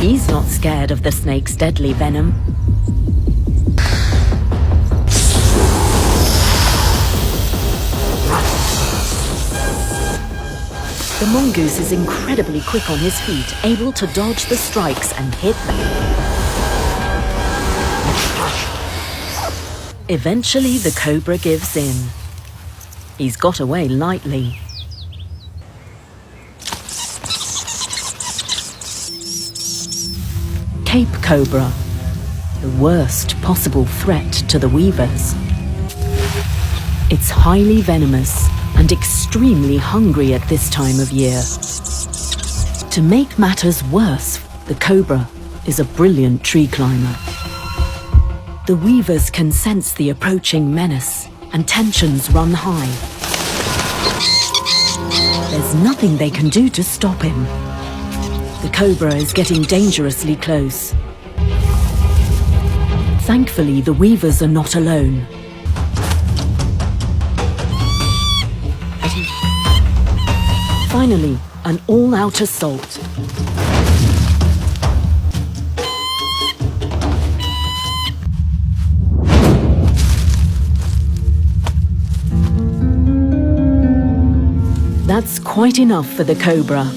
He's not scared of the snake's deadly venom. The mongoose is incredibly quick on his feet, able to dodge the strikes and hit them. Eventually, the cobra gives in. He's got away lightly. Cape cobra, the worst possible threat to the weavers. It's highly venomous and extremely hungry at this time of year. To make matters worse, the cobra is a brilliant tree climber. The weavers can sense the approaching menace, and tensions run high. There's nothing they can do to stop him. The cobra is getting dangerously close. Thankfully, the weavers are not alone. Finally, an all-out assault. That's quite enough for the cobra.